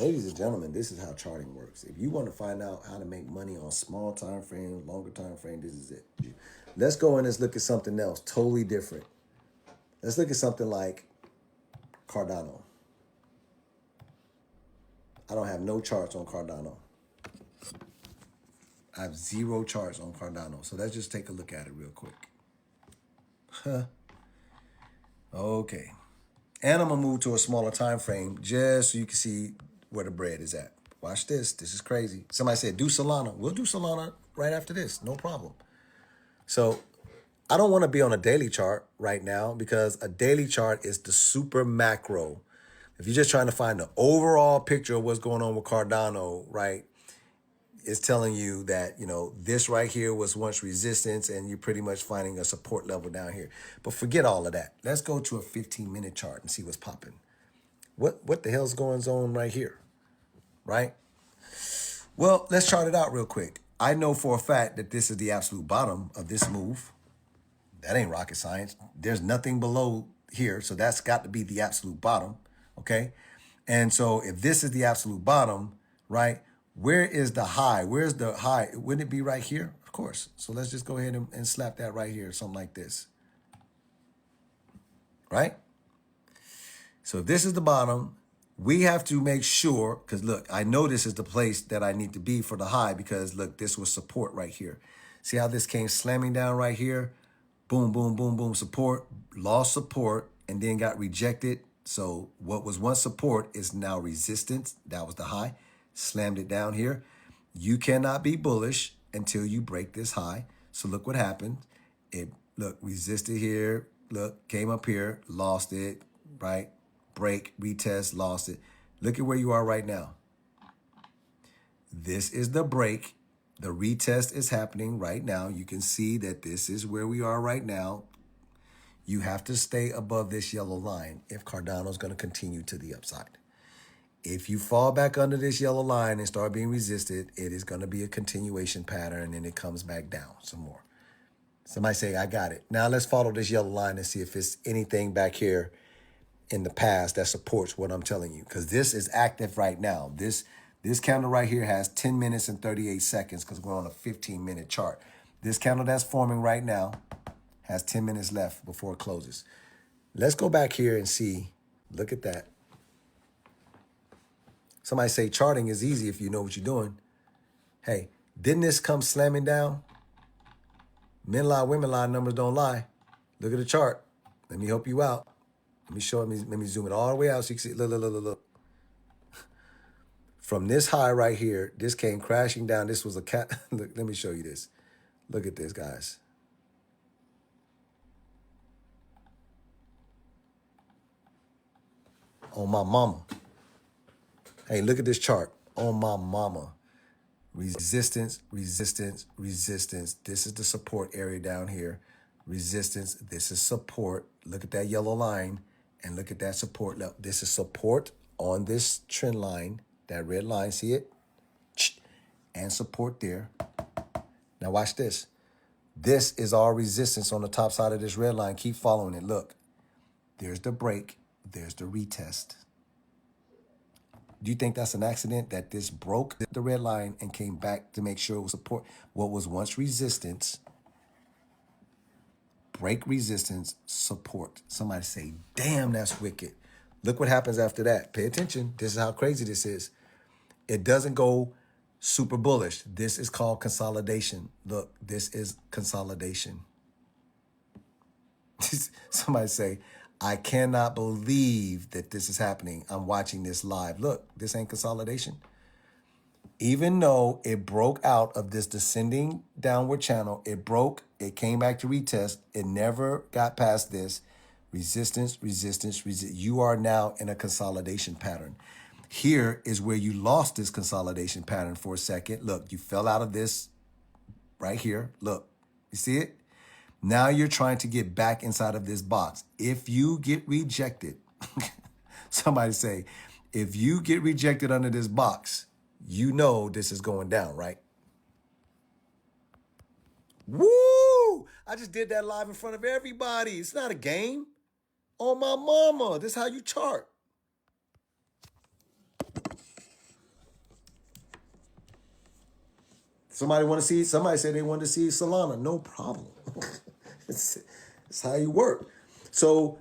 Ladies and gentlemen, this is how charting works. If you want to find out how to make money on small time frame, longer time frame, this is it. Let's go and let's look at something else, totally different. Let's look at something like Cardano. I don't have no charts on Cardano. I have zero charts on Cardano. So let's just take a look at it real quick. Okay. And I'm gonna move to a smaller time frame just so you can see where the bread is at. Watch this. This is crazy. Somebody said do Solana. We'll do Solana right after this. No problem. So I don't want to be on a daily chart right now because a daily chart is the super macro. If you're just trying to find the overall picture of what's going on with Cardano, right? It's telling you that, this right here was once resistance and you're pretty much finding a support level down here. But forget all of that. Let's go to a 15-minute chart and see what's popping. What the hell's going on right here, right? Well, let's chart it out real quick. I know for a fact that this is the absolute bottom of this move. That ain't rocket science. There's nothing below here, so that's got to be the absolute bottom, okay? And so if this is the absolute bottom, right, where is the high? Where's the high? Wouldn't it be right here? Of course. So let's just go ahead and slap that right here, something like this, right? So if this is the bottom, we have to make sure, because look, I know this is the place that I need to be for the high because look, this was support right here. See how this came slamming down right here? Boom, boom, boom, boom, support, lost support, and then got rejected. So what was once support is now resistance. That was the high. Slammed it down here. You cannot be bullish until you break this high. So look what happened. Look, resisted here. Look, came up here, lost it, right? Break, retest, lost it. Look at where you are right now. This is the break. The retest is happening right now. You can see that this is where we are right now. You have to stay above this yellow line if Cardano is going to continue to the upside. If you fall back under this yellow line and start being resisted, it is going to be a continuation pattern and it comes back down some more. Somebody say, I got it. Now let's follow this yellow line and see if it's anything back here in the past that supports what I'm telling you. Because this is active right now. This candle right here has 10 minutes and 38 seconds because we're on a 15-minute chart. This candle that's forming right now has 10 minutes left before it closes. Let's go back here and see. Look at that. Somebody say charting is easy if you know what you're doing. Hey, didn't this come slamming down? Men lie, women lie, numbers don't lie. Look at the chart. Let me help you out. Let me show it. Let me zoom it all the way out so you can see. Look. From this high right here, this came crashing down. This was a cat. Look, let me show you this. Look at this, guys. On my mama. Hey, look at this chart. On my mama. Resistance, resistance, resistance. This is the support area down here. Resistance, this is support. Look at that yellow line and look at that support level. This is support on this trend line, that red line, see it? And support there. Now watch this. This is all resistance on the top side of this red line. Keep following it. Look, there's the break. There's the retest. Do you think that's an accident that this broke the red line and came back to make sure it was support? What was once resistance, break resistance, support. Somebody say, damn, that's wicked. Look what happens after that. Pay attention. This is how crazy this is. It doesn't go super bullish. This is called consolidation. Look, this is consolidation. Somebody say, I cannot believe that this is happening. I'm watching this live. Look, this ain't consolidation. Even though it broke out of this descending downward channel, it broke, it came back to retest. It never got past this. Resistance, resistance, resist. You are now in a consolidation pattern. Here is where you lost this consolidation pattern for a second. Look, you fell out of this right here. Look, you see it? Now you're trying to get back inside of this box. If you get rejected, somebody say, if you get rejected under this box, you know this is going down, right? Woo! I just did that live in front of everybody. It's not a game. Oh, my mama. This is how you chart. Somebody said they wanted to see Solana. No problem. it's, it's how you work. So